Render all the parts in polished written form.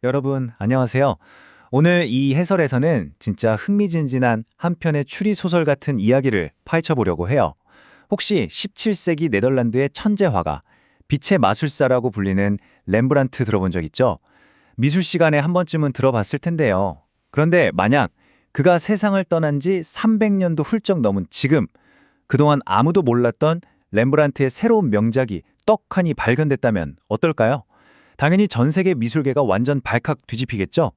여러분, 안녕하세요. 오늘 이 해설에서는 진짜 흥미진진한 한 편의 추리소설 같은 이야기를 파헤쳐 보려고 해요. 혹시 17세기 네덜란드의 천재 화가, 빛의 마술사라고 불리는 렘브란트 들어본 적 있죠? 미술 시간에 한 번쯤은 들어봤을 텐데요. 그런데 만약 그가 세상을 떠난 지 300년도 훌쩍 넘은 지금, 그동안 아무도 몰랐던 렘브란트의 새로운 명작이 떡하니 발견됐다면 어떨까요? 당연히 전 세계 미술계가 완전 발칵 뒤집히겠죠?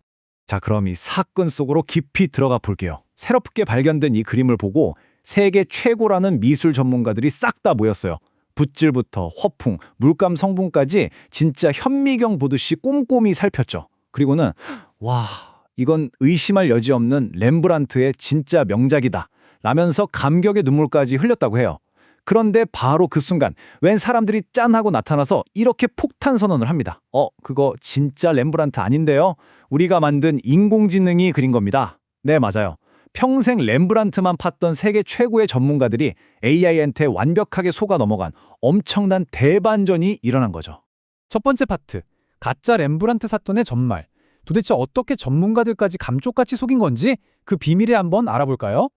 자, 그럼 이 사건 속으로 깊이 들어가 볼게요. 새롭게 발견된 이 그림을 보고 세계 최고라는 미술 전문가들이 싹 다 모였어요. 붓질부터 화풍, 물감 성분까지 진짜 현미경 보듯이 꼼꼼히 살폈죠. 그리고는 와, 이건 의심할 여지 없는 렘브란트의 진짜 명작이다 라면서 감격의 눈물까지 흘렸다고 해요. 그런데 바로 그 순간 웬 사람들이 짠 하고 나타나서 이렇게 폭탄 선언을 합니다. 그거 진짜 렘브란트 아닌데요? 우리가 만든 인공지능이 그린 겁니다. 네, 맞아요. 평생 렘브란트만 팠던 세계 최고의 전문가들이 AI한테 완벽하게 속아 넘어간 엄청난 대반전이 일어난 거죠. 첫 번째 파트, 가짜 렘브란트 사건의 전말. 도대체 어떻게 전문가들까지 감쪽같이 속인 건지 그 비밀을 한번 알아볼까요?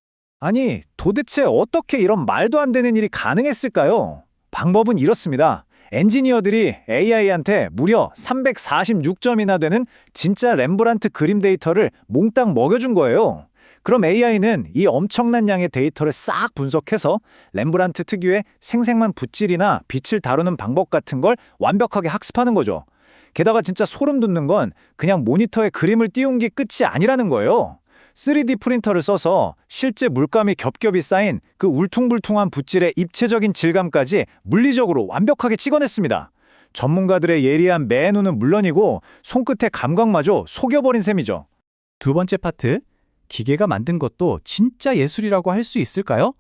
아니, 도대체 어떻게 이런 말도 안 되는 일이 가능했을까요? 방법은 이렇습니다. 엔지니어들이 AI한테 무려 346점이나 되는 진짜 렘브란트 그림 데이터를 몽땅 먹여준 거예요. 그럼 AI는 이 엄청난 양의 데이터를 싹 분석해서 렘브란트 특유의 생생한 붓질이나 빛을 다루는 방법 같은 걸 완벽하게 학습하는 거죠. 게다가 진짜 소름 돋는 건 그냥 모니터에 그림을 띄운 게 끝이 아니라는 거예요. 3D 프린터를 써서 실제 물감이 겹겹이 쌓인 그 울퉁불퉁한 붓질의 입체적인 질감까지 물리적으로 완벽하게 찍어냈습니다. 전문가들의 예리한 매눈은 물론이고 손끝의 감각마저 속여버린 셈이죠. 두 번째 파트, 기계가 만든 것도 진짜 예술이라고 할 수 있을까요?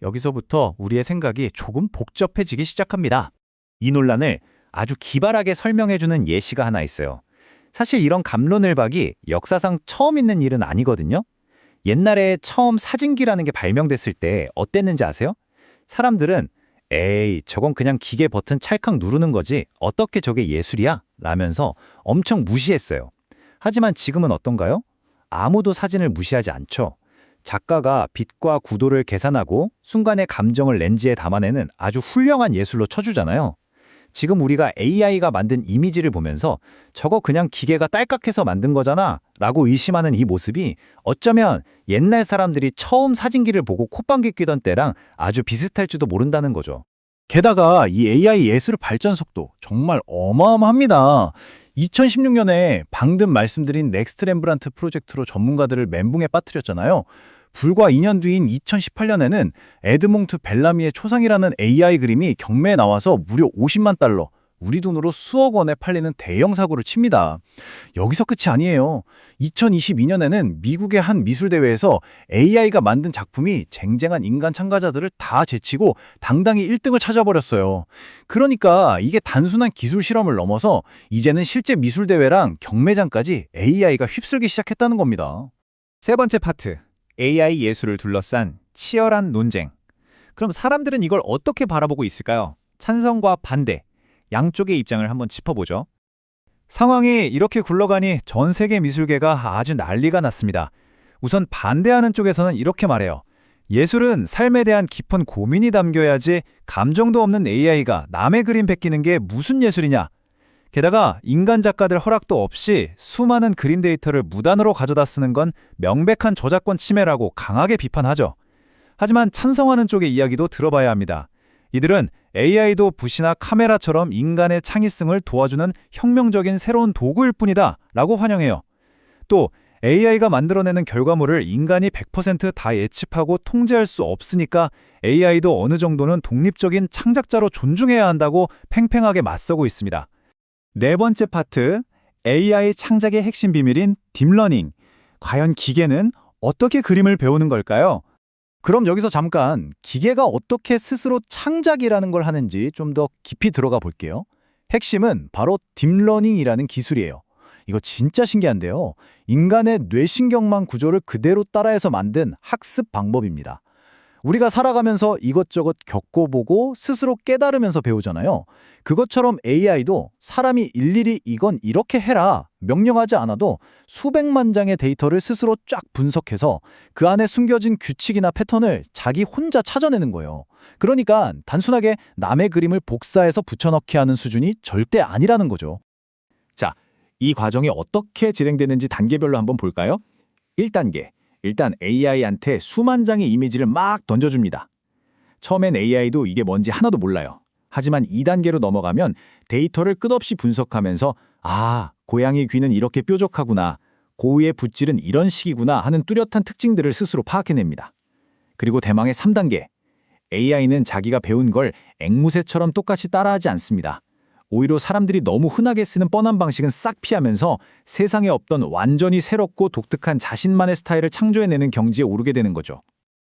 여기서부터 우리의 생각이 조금 복잡해지기 시작합니다. 이 논란을 아주 기발하게 설명해주는 예시가 하나 있어요. 사실 이런 갑론을박이 역사상 처음 있는 일은 아니거든요. 옛날에 처음 사진기라는 게 발명됐을 때 어땠는지 아세요? 사람들은 에이, 저건 그냥 기계 버튼 찰칵 누르는 거지 어떻게 저게 예술이야? 라면서 엄청 무시했어요. 하지만 지금은 어떤가요? 아무도 사진을 무시하지 않죠. 작가가 빛과 구도를 계산하고 순간의 감정을 렌즈에 담아내는 아주 훌륭한 예술로 쳐주잖아요. 지금 우리가 AI가 만든 이미지를 보면서 저거 그냥 기계가 딸깍해서 만든 거잖아 라고 의심하는 이 모습이 어쩌면 옛날 사람들이 처음 사진기를 보고 콧방귀 뀌던 때랑 아주 비슷할지도 모른다는 거죠. 게다가 이 AI 예술 발전 속도 정말 어마어마합니다. 2016년에 방금 말씀드린 넥스트 렘브란트 프로젝트로 전문가들을 멘붕에 빠뜨렸잖아요. 불과 2년 뒤인 2018년에는 에드몽트 벨라미의 초상이라는 AI 그림이 경매에 나와서 무려 50만 달러, 우리 돈으로 수억 원에 팔리는 대형 사고를 칩니다. 여기서 끝이 아니에요. 2022년에는 미국의 한 미술대회에서 AI가 만든 작품이 쟁쟁한 인간 참가자들을 다 제치고 당당히 1등을 찾아버렸어요. 그러니까 이게 단순한 기술 실험을 넘어서 이제는 실제 미술대회랑 경매장까지 AI가 휩쓸기 시작했다는 겁니다. 세 번째 파트, AI 예술을 둘러싼 치열한 논쟁. 그럼 사람들은 이걸 어떻게 바라보고 있을까요? 찬성과 반대, 양쪽의 입장을 한번 짚어보죠. 상황이 이렇게 굴러가니 전 세계 미술계가 아주 난리가 났습니다. 우선 반대하는 쪽에서는 이렇게 말해요. 예술은 삶에 대한 깊은 고민이 담겨야지 감정도 없는 AI가 남의 그림 베끼는 게 무슨 예술이냐. 게다가 인간 작가들 허락도 없이 수많은 그림 데이터를 무단으로 가져다 쓰는 건 명백한 저작권 침해라고 강하게 비판하죠. 하지만 찬성하는 쪽의 이야기도 들어봐야 합니다. 이들은 AI도 붓이나 카메라처럼 인간의 창의성을 도와주는 혁명적인 새로운 도구일 뿐이다 라고 환영해요. 또 AI가 만들어내는 결과물을 인간이 100%다 예측하고 통제할 수 없으니까 AI도 어느 정도는 독립적인 창작자로 존중해야 한다고 팽팽하게 맞서고 있습니다. 네 번째 파트, AI 창작의 핵심 비밀인 딥러닝. 과연 기계는 어떻게 그림을 배우는 걸까요? 그럼 여기서 잠깐 기계가 어떻게 스스로 창작이라는 걸 하는지 좀 더 깊이 들어가 볼게요. 핵심은 바로 딥러닝이라는 기술이에요. 이거 진짜 신기한데요. 인간의 뇌신경망 구조를 그대로 따라해서 만든 학습 방법입니다. 우리가 살아가면서 이것저것 겪어보고 스스로 깨달으면서 배우잖아요. 그것처럼 AI도 사람이 일일이 이건 이렇게 해라 명령하지 않아도 수백만 장의 데이터를 스스로 쫙 분석해서 그 안에 숨겨진 규칙이나 패턴을 자기 혼자 찾아내는 거예요. 그러니까 단순하게 남의 그림을 복사해서 붙여넣기 하는 수준이 절대 아니라는 거죠. 자, 이 과정이 어떻게 진행되는지 단계별로 한번 볼까요? 1단계. 일단 AI한테 수만 장의 이미지를 막 던져줍니다. 처음엔 AI도 이게 뭔지 하나도 몰라요. 하지만 2단계로 넘어가면 데이터를 끝없이 분석하면서 아, 고양이 귀는 이렇게 뾰족하구나, 고유의 붓질은 이런 식이구나 하는 뚜렷한 특징들을 스스로 파악해냅니다. 그리고 대망의 3단계. AI는 자기가 배운 걸 앵무새처럼 똑같이 따라하지 않습니다. 오히려 사람들이 너무 흔하게 쓰는 뻔한 방식은 싹 피하면서 세상에 없던 완전히 새롭고 독특한 자신만의 스타일을 창조해내는 경지에 오르게 되는 거죠.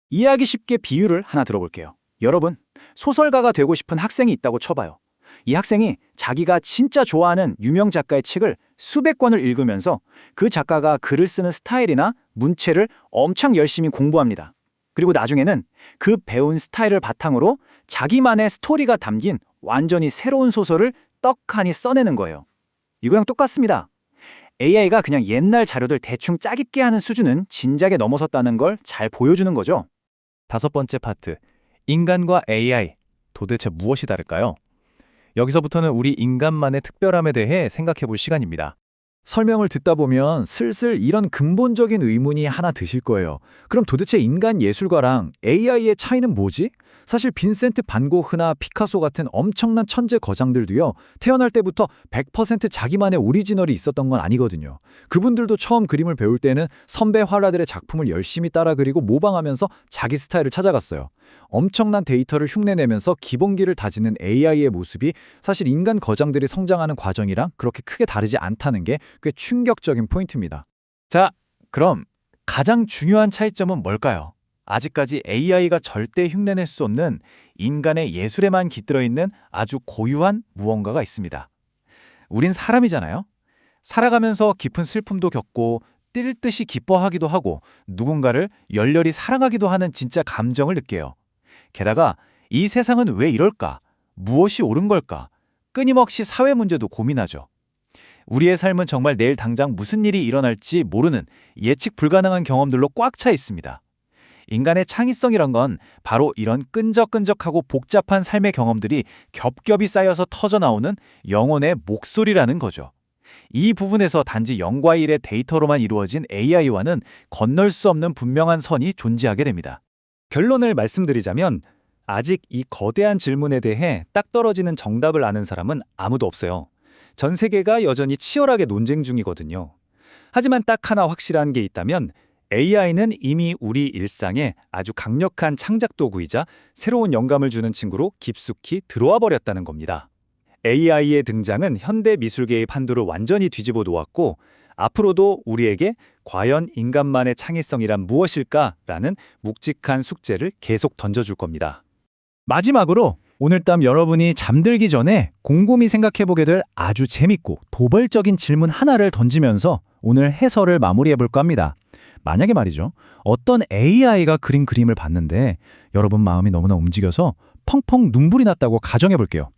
이해하기 쉽게 비유를 하나 들어볼게요. 여러분, 소설가가 되고 싶은 학생이 있다고 쳐봐요. 이 학생이 자기가 진짜 좋아하는 유명 작가의 책을 수백 권을 읽으면서 그 작가가 글을 쓰는 스타일이나 문체를 엄청 열심히 공부합니다. 그리고 나중에는 그 배운 스타일을 바탕으로 자기만의 스토리가 담긴 완전히 새로운 소설을 떡하니 써내는 거예요. 이거랑 똑같습니다. AI가 그냥 옛날 자료들 대충 짜깁기 하는 수준은 진작에 넘어섰다는 걸 잘 보여주는 거죠. 5번째 파트. 인간과 AI. 도대체 무엇이 다를까요? 여기서부터는 우리 인간만의 특별함에 대해 생각해 볼 시간입니다. 설명을 듣다 보면 슬슬 이런 근본적인 의문이 하나 드실 거예요. 그럼 도대체 인간 예술가랑 AI의 차이는 뭐지? 사실 빈센트 반 고흐나 피카소 같은 엄청난 천재 거장들도요, 태어날 때부터 100% 자기만의 오리지널이 있었던 건 아니거든요. 그분들도 처음 그림을 배울 때는 선배 화가들의 작품을 열심히 따라 그리고 모방하면서 자기 스타일을 찾아갔어요. 엄청난 데이터를 흉내내면서 기본기를 다지는 AI의 모습이 사실 인간 거장들이 성장하는 과정이랑 그렇게 크게 다르지 않다는 게 꽤 충격적인 포인트입니다. 자, 그럼 가장 중요한 차이점은 뭘까요? 아직까지 AI가 절대 흉내낼 수 없는 인간의 예술에만 깃들어 있는 아주 고유한 무언가가 있습니다. 우린 사람이잖아요. 살아가면서 깊은 슬픔도 겪고 뛸 듯이 기뻐하기도 하고 누군가를 열렬히 사랑하기도 하는 진짜 감정을 느껴요. 게다가 이 세상은 왜 이럴까? 무엇이 옳은 걸까? 끊임없이 사회 문제도 고민하죠. 우리의 삶은 정말 내일 당장 무슨 일이 일어날지 모르는 예측 불가능한 경험들로 꽉 차 있습니다. 인간의 창의성이란 건 바로 이런 끈적끈적하고 복잡한 삶의 경험들이 겹겹이 쌓여서 터져나오는 영혼의 목소리라는 거죠. 이 부분에서 단지 0과 1의 데이터로만 이루어진 AI와는 건널 수 없는 분명한 선이 존재하게 됩니다. 결론을 말씀드리자면 아직 이 거대한 질문에 대해 딱 떨어지는 정답을 아는 사람은 아무도 없어요. 전 세계가 여전히 치열하게 논쟁 중이거든요. 하지만 딱 하나 확실한 게 있다면 AI는 이미 우리 일상에 아주 강력한 창작 도구이자 새로운 영감을 주는 친구로 깊숙이 들어와 버렸다는 겁니다. AI의 등장은 현대 미술계의 판도를 완전히 뒤집어 놓았고 앞으로도 우리에게 과연 인간만의 창의성이란 무엇일까라는 묵직한 숙제를 계속 던져줄 겁니다. 마지막으로 오늘밤 여러분이 잠들기 전에 곰곰이 생각해보게 될 아주 재밌고 도발적인 질문 하나를 던지면서 오늘 해설을 마무리해볼까 합니다. 만약에 말이죠, 어떤 AI가 그린 그림을 봤는데 여러분 마음이 너무나 움직여서 펑펑 눈물이 났다고 가정해볼게요.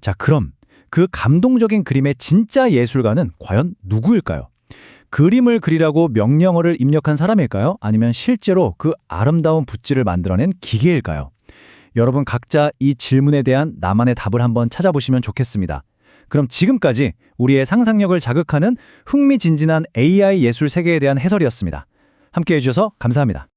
자, 그럼 그 감동적인 그림의 진짜 예술가는 과연 누구일까요? 그림을 그리라고 명령어를 입력한 사람일까요? 아니면 실제로 그 아름다운 붓질을 만들어낸 기계일까요? 여러분 각자 이 질문에 대한 나만의 답을 한번 찾아보시면 좋겠습니다. 그럼 지금까지 우리의 상상력을 자극하는 흥미진진한 AI 예술 세계에 대한 해설이었습니다. 함께해 주셔서 감사합니다.